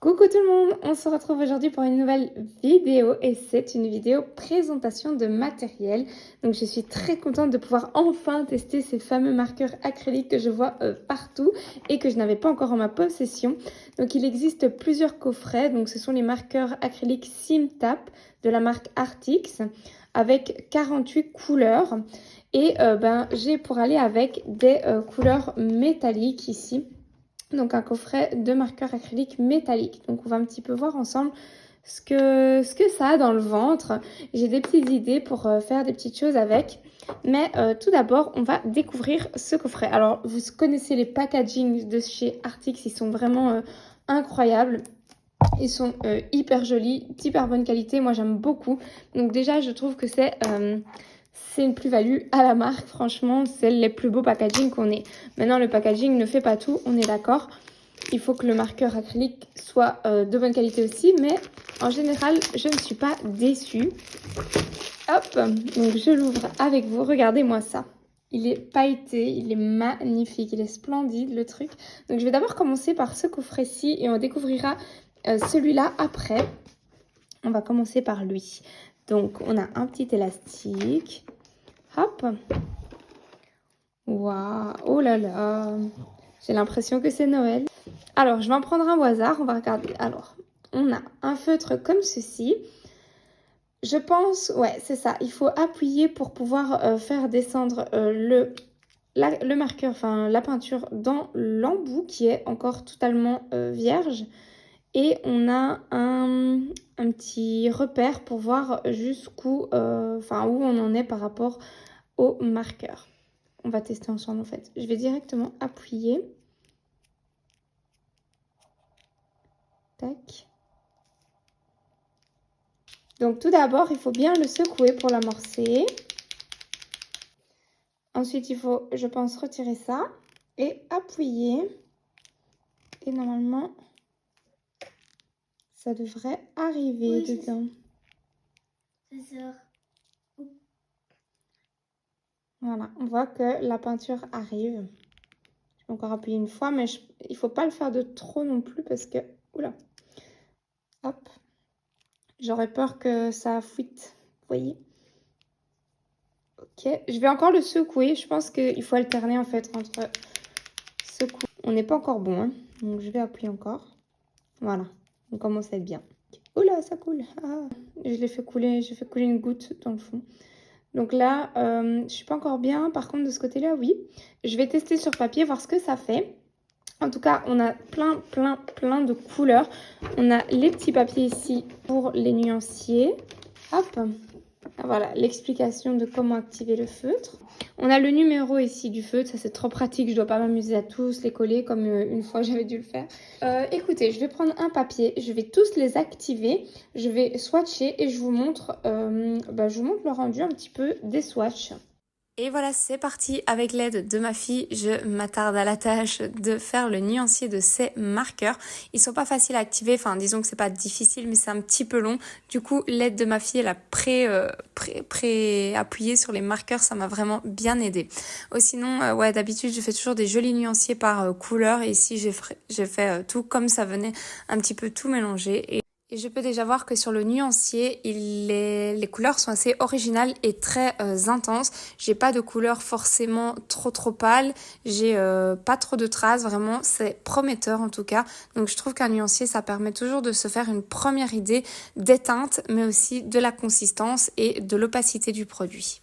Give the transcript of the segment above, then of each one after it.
Coucou tout le monde, on se retrouve aujourd'hui pour une nouvelle vidéo et c'est une vidéo présentation de matériel. Donc je suis très contente de pouvoir enfin tester ces fameux marqueurs acryliques que je vois partout et que je n'avais pas encore en ma possession. Donc il existe plusieurs coffrets, donc ce sont les marqueurs acryliques SimTap de la marque Artix avec 48 couleurs et j'ai pour aller avec des couleurs métalliques ici. Donc un coffret de marqueurs acryliques métalliques. Donc on va un petit peu voir ensemble ce que ça a dans le ventre. J'ai des petites idées pour faire des petites choses avec. Mais tout d'abord, on va découvrir ce coffret. Alors, vous connaissez les packagings de chez Artix. Ils sont vraiment incroyables. Ils sont hyper jolis, hyper bonne qualité. Moi, j'aime beaucoup. Donc déjà, je trouve que c'est une plus-value à la marque. Franchement, c'est les plus beaux packaging qu'on ait. Maintenant, le packaging ne fait pas tout, on est d'accord. Il faut que le marqueur acrylique soit de bonne qualité aussi. Mais en général, je ne suis pas déçue. Hop, donc je l'ouvre avec vous. Regardez-moi ça. Il est pailleté, il est magnifique, il est splendide le truc. Donc je vais d'abord commencer par ce coffret-ci et on découvrira celui-là après. On va commencer par lui. Donc on a un petit élastique. Hop. Waouh, oh là là. J'ai l'impression que c'est Noël. Alors je vais en prendre un au hasard, on va regarder. Alors, on a un feutre comme ceci. Je pense, ouais, c'est ça. Il faut appuyer pour pouvoir faire descendre le marqueur, enfin la peinture dans l'embout qui est encore totalement vierge. Et on a un petit repère pour voir jusqu'où, où on en est par rapport au marqueur. On va tester ensemble en fait. Je vais directement appuyer. Tac. Donc tout d'abord, il faut bien le secouer pour l'amorcer. Ensuite, il faut, je pense, retirer ça et appuyer. Et normalement, ça devrait arriver dedans. Ça sort. Voilà, on voit que la peinture arrive. Je vais encore appuyer une fois, mais il ne faut pas le faire de trop non plus parce que... Oula. Hop. J'aurais peur que ça fuite. Vous voyez? Ok. Je vais encore le secouer. Je pense qu'il faut alterner en fait entre secouer. On n'est pas encore bon, hein. Donc je vais appuyer encore. Voilà. On commence à être bien. Oula, ça coule. Ah. Je l'ai fait couler. J'ai fait couler une goutte dans le fond. Donc là, je suis pas encore bien. Par contre, de ce côté-là, oui. Je vais tester sur papier, voir ce que ça fait. En tout cas, on a plein de couleurs. On a les petits papiers ici pour les nuanciers. Hop. Voilà, l'explication de comment activer le feutre. On a le numéro ici du feutre. Ça, c'est trop pratique. Je dois pas m'amuser à tous les coller comme une fois j'avais dû le faire. Écoutez, je vais prendre un papier. Je vais tous les activer. Je vais swatcher et je vous montre, le rendu un petit peu des swatchs. Et voilà, c'est parti. Avec l'aide de ma fille, je m'attarde à la tâche de faire le nuancier de ces marqueurs. Ils sont pas faciles à activer, enfin disons que c'est pas difficile, mais c'est un petit peu long. Du coup, l'aide de ma fille, elle a pré-appuyé sur les marqueurs, ça m'a vraiment bien aidé. Sinon, d'habitude, je fais toujours des jolis nuanciers par couleur. Et ici, j'ai fait tout comme ça venait, un petit peu tout mélangé. Et je peux déjà voir que sur le nuancier, les couleurs sont assez originales et très intenses. J'ai pas de couleurs forcément trop pâles. J'ai pas trop de traces. Vraiment, c'est prometteur en tout cas. Donc je trouve qu'un nuancier, ça permet toujours de se faire une première idée des teintes, mais aussi de la consistance et de l'opacité du produit.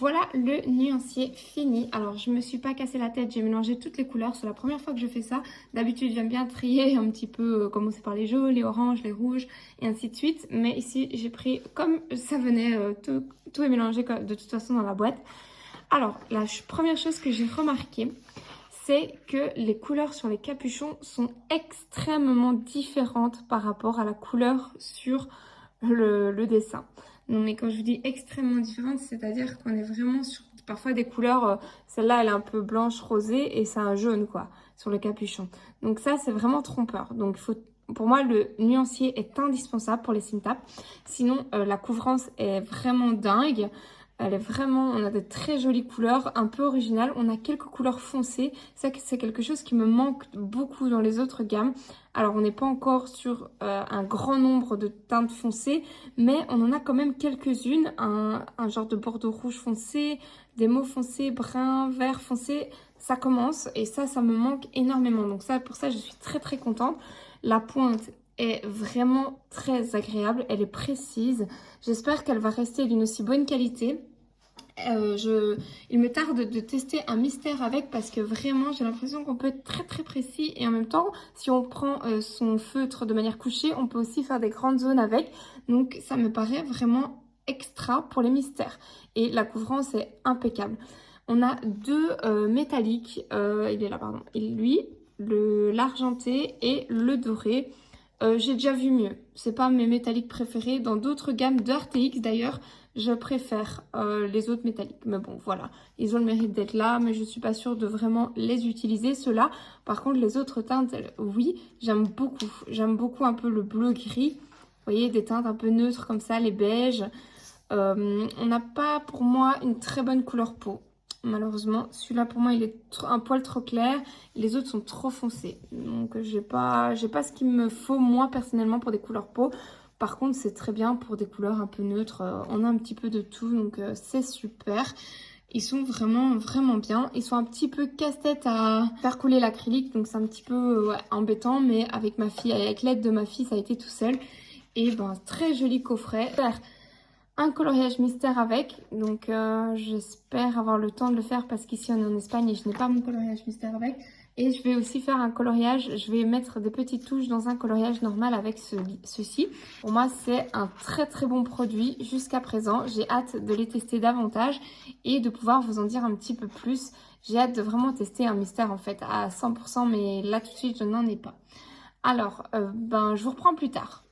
Voilà le nuancier fini. Alors, je me suis pas cassé la tête, j'ai mélangé toutes les couleurs. C'est la première fois que je fais ça. D'habitude, j'aime bien trier un petit peu, commencer par les jaunes, les oranges, les rouges et ainsi de suite. Mais ici, j'ai pris comme ça venait, tout est mélangé de toute façon dans la boîte. Alors, la première chose que j'ai remarqué, c'est que les couleurs sur les capuchons sont extrêmement différentes par rapport à la couleur sur le dessin. Non, mais quand je vous dis extrêmement différente, c'est-à-dire qu'on est vraiment sur parfois des couleurs, celle-là elle est un peu blanche rosée et c'est un jaune quoi sur le capuchon. Donc ça c'est vraiment trompeur. Donc pour moi le nuancier est indispensable pour les SimTap. Sinon la couvrance est vraiment dingue. Elle est vraiment, on a de très jolies couleurs, un peu originales. On a quelques couleurs foncées. Ça, c'est quelque chose qui me manque beaucoup dans les autres gammes. Alors, on n'est pas encore sur un grand nombre de teintes foncées, mais on en a quand même quelques-unes. Un genre de bordeaux rouge foncé, des mauves foncés, brun, vert foncé. Ça commence et ça me manque énormément. Donc ça, pour ça, je suis très très contente. La pointe est vraiment très agréable. Elle est précise. J'espère qu'elle va rester d'une aussi bonne qualité. Il me tarde de tester un mystère avec parce que vraiment j'ai l'impression qu'on peut être très très précis et en même temps si on prend son feutre de manière couchée on peut aussi faire des grandes zones avec, donc ça me paraît vraiment extra pour les mystères et la couvrance est impeccable. On a deux métalliques, il est là pardon, et lui, l'argenté et le doré. J'ai déjà vu mieux, c'est pas mes métalliques préférés, dans d'autres gammes de RTX d'ailleurs je préfère les autres métalliques, mais bon voilà, ils ont le mérite d'être là, mais je suis pas sûre de vraiment les utiliser ceux-là. Par contre les autres teintes, oui, j'aime beaucoup un peu le bleu gris, vous voyez, des teintes un peu neutres comme ça, les beiges. On n'a pas pour moi une très bonne couleur peau. Malheureusement, celui-là pour moi il est un poil trop clair, les autres sont trop foncés. Donc j'ai pas ce qu'il me faut moi personnellement pour des couleurs peau. Par contre c'est très bien pour des couleurs un peu neutres, on a un petit peu de tout donc c'est super. Ils sont vraiment vraiment bien, ils sont un petit peu casse-tête à faire couler l'acrylique donc c'est un petit peu ouais, embêtant, mais avec ma fille, avec l'aide de ma fille ça a été tout seul. Et ben très joli coffret. Un coloriage mystère avec, donc j'espère avoir le temps de le faire parce qu'ici on est en Espagne et je n'ai pas mon coloriage mystère avec. Et je vais aussi faire un coloriage, je vais mettre des petites touches dans un coloriage normal avec ceci. Pour moi c'est un très très bon produit jusqu'à présent, j'ai hâte de les tester davantage et de pouvoir vous en dire un petit peu plus. J'ai hâte de vraiment tester un mystère en fait à 100%, mais là tout de suite je n'en ai pas. Alors je vous reprends plus tard.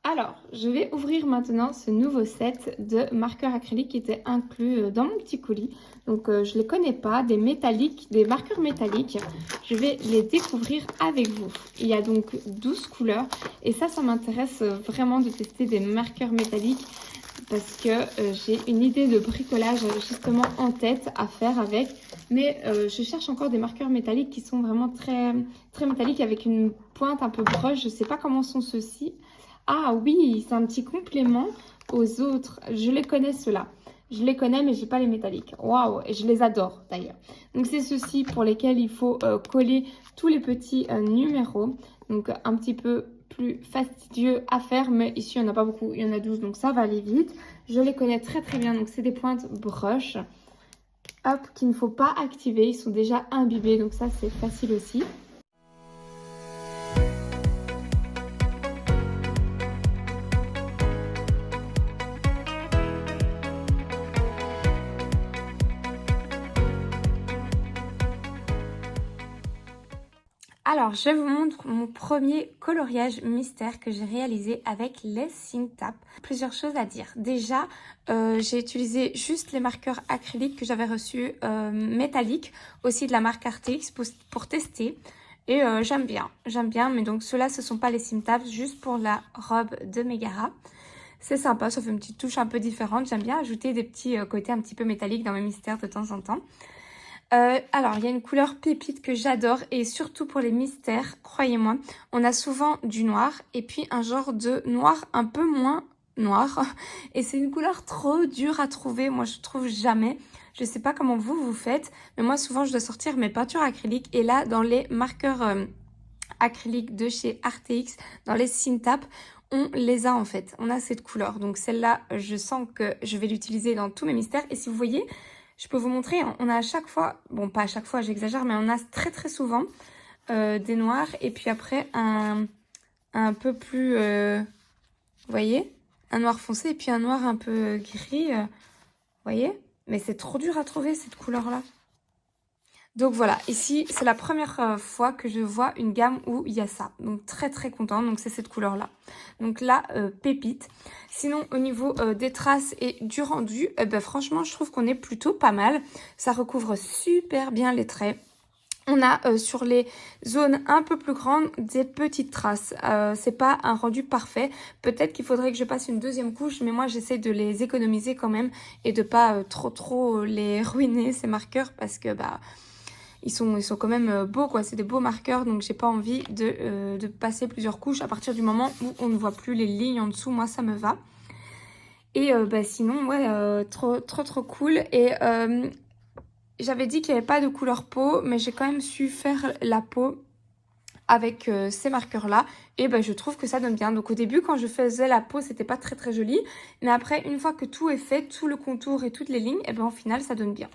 Alors, je vais ouvrir maintenant ce nouveau set de marqueurs acryliques qui était inclus dans mon petit colis. Donc, je ne les connais pas, des marqueurs métalliques. Je vais les découvrir avec vous. Il y a donc 12 couleurs et ça m'intéresse vraiment de tester des marqueurs métalliques parce que j'ai une idée de bricolage justement en tête à faire avec. Mais je cherche encore des marqueurs métalliques qui sont vraiment très, très métalliques avec une pointe un peu broche. Je ne sais pas comment sont ceux-ci. Ah oui, c'est un petit complément aux autres. Je les connais ceux-là. Je les connais mais j'ai pas les métalliques. Waouh, et je les adore d'ailleurs. Donc c'est ceux-ci pour lesquels il faut coller tous les petits numéros. Donc un petit peu plus fastidieux à faire, mais ici il n'y en a pas beaucoup, il y en a 12 donc ça va aller vite. Je les connais très très bien, donc c'est des pointes broches. Hop, qu'il ne faut pas activer, ils sont déjà imbibés donc ça c'est facile aussi. Alors, je vous montre mon premier coloriage mystère que j'ai réalisé avec les Cintas. Plusieurs choses à dire. Déjà, j'ai utilisé juste les marqueurs acryliques que j'avais reçus métalliques, aussi de la marque RTX pour tester. Et j'aime bien, mais donc ceux-là, ce ne sont pas les Cintas, juste pour la robe de Megara. C'est sympa, ça fait une petite touche un peu différente. J'aime bien ajouter des petits côtés un petit peu métalliques dans mes mystères de temps en temps. Alors, il y a une couleur pépite que j'adore et surtout pour les mystères, croyez-moi, on a souvent du noir et puis un genre de noir un peu moins noir et c'est une couleur trop dure à trouver, moi je trouve jamais. Je sais pas comment vous faites, mais moi souvent je dois sortir mes peintures acryliques et là dans les marqueurs acryliques de chez RTX, dans les Cintas, on les a en fait, on a cette couleur. Donc celle-là, je sens que je vais l'utiliser dans tous mes mystères et si vous voyez... Je peux vous montrer, on a à chaque fois, bon pas à chaque fois j'exagère, mais on a très très souvent des noirs et puis après un peu plus, vous voyez, un noir foncé et puis un noir un peu gris, vous voyez. Mais c'est trop dur à trouver cette couleur-là. Donc voilà, ici c'est la première fois que je vois une gamme où il y a ça. Donc très très contente, donc c'est cette couleur-là. Donc là, pépite. Sinon au niveau des traces et du rendu, franchement je trouve qu'on est plutôt pas mal. Ça recouvre super bien les traits. On a sur les zones un peu plus grandes des petites traces. C'est pas un rendu parfait. Peut-être qu'il faudrait que je passe une deuxième couche, mais moi j'essaie de les économiser quand même et de pas trop les ruiner ces marqueurs parce que bah ils sont quand même beaux quoi. C'est des beaux marqueurs donc j'ai pas envie de passer plusieurs couches à partir du moment où on ne voit plus les lignes en dessous. Moi ça me va. Et bah sinon ouais trop cool et j'avais dit qu'il n'y avait pas de couleur peau, mais j'ai quand même su faire la peau avec ces marqueurs-là. Et ben, je trouve que ça donne bien. Donc au début, quand je faisais la peau, c'était pas très joli. Mais après, une fois que tout est fait, tout le contour et toutes les lignes, et ben au final, ça donne bien.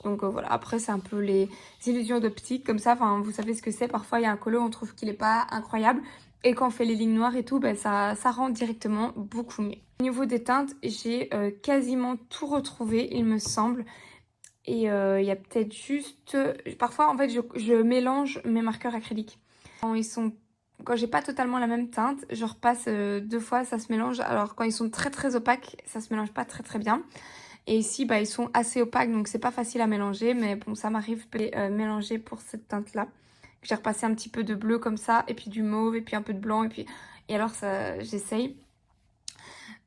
Donc voilà, après, c'est un peu les illusions d'optique comme ça. Enfin, vous savez ce que c'est. Parfois, il y a un colo, on trouve qu'il n'est pas incroyable. Et quand on fait les lignes noires et tout, ben, ça rend directement beaucoup mieux. Au niveau des teintes, j'ai quasiment tout retrouvé, il me semble. Et il y a peut-être juste... Parfois, en fait, je mélange mes marqueurs acryliques. Quand j'ai pas totalement la même teinte, je repasse 2 fois, ça se mélange. Alors, quand ils sont très opaques, ça se mélange pas très bien. Et ici, bah, ils sont assez opaques, donc c'est pas facile à mélanger. Mais bon, ça m'arrive de les mélanger pour cette teinte-là. J'ai repassé un petit peu de bleu comme ça, et puis du mauve, et puis un peu de blanc. Et alors, ça, j'essaye.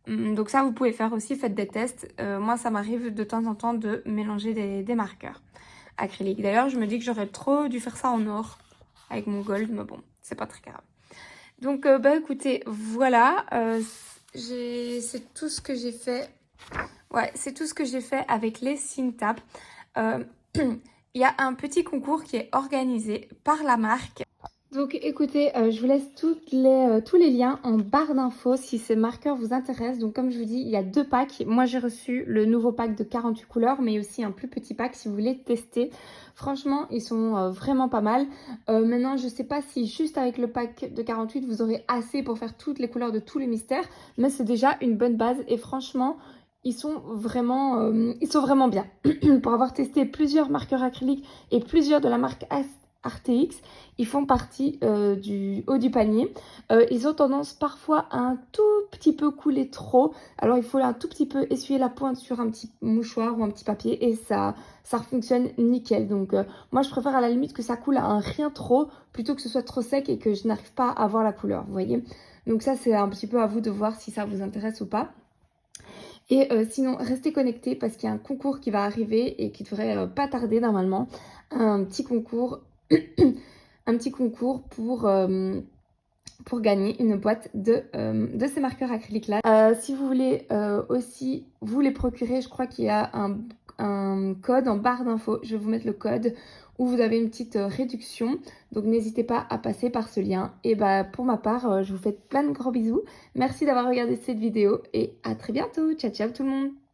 Donc ça, vous pouvez faire aussi, faites des tests. Moi, ça m'arrive de temps en temps de mélanger des marqueurs acryliques. D'ailleurs, je me dis que j'aurais trop dû faire ça en or avec mon gold, mais bon, c'est pas très grave. Donc, bah écoutez, voilà. C'est tout ce que j'ai fait. Ouais, c'est tout ce que j'ai fait avec les Cintiq. Il y a un petit concours qui est organisé par la marque. Donc écoutez, je vous laisse tous les liens en barre d'infos si ces marqueurs vous intéressent. Donc comme je vous dis, il y a 2 packs. Moi j'ai reçu le nouveau pack de 48 couleurs, mais aussi un plus petit pack si vous voulez tester. Franchement, ils sont vraiment pas mal. Maintenant, je sais pas si juste avec le pack de 48, vous aurez assez pour faire toutes les couleurs de tous les mystères. Mais c'est déjà une bonne base et franchement... ils sont vraiment bien. Pour avoir testé plusieurs marqueurs acryliques et plusieurs de la marque RTX, ils font partie du haut du panier. Ils ont tendance parfois à un tout petit peu couler trop. Alors il faut un tout petit peu essuyer la pointe sur un petit mouchoir ou un petit papier et ça fonctionne nickel. Donc moi je préfère à la limite que ça coule à un rien trop plutôt que ce soit trop sec et que je n'arrive pas à voir la couleur, vous voyez. Donc ça c'est un petit peu à vous de voir si ça vous intéresse ou pas. Et sinon, restez connectés parce qu'il y a un concours qui va arriver et qui devrait pas tarder normalement. Un petit concours, un petit concours pour gagner une boîte de ces marqueurs acryliques là. Si vous voulez aussi vous les procurer, je crois qu'il y a un code en barre d'infos. Je vais vous mettre le code où vous avez une petite réduction. Donc n'hésitez pas à passer par ce lien. Et bah pour ma part, je vous fais plein de gros bisous. Merci d'avoir regardé cette vidéo et à très bientôt. Ciao ciao tout le monde.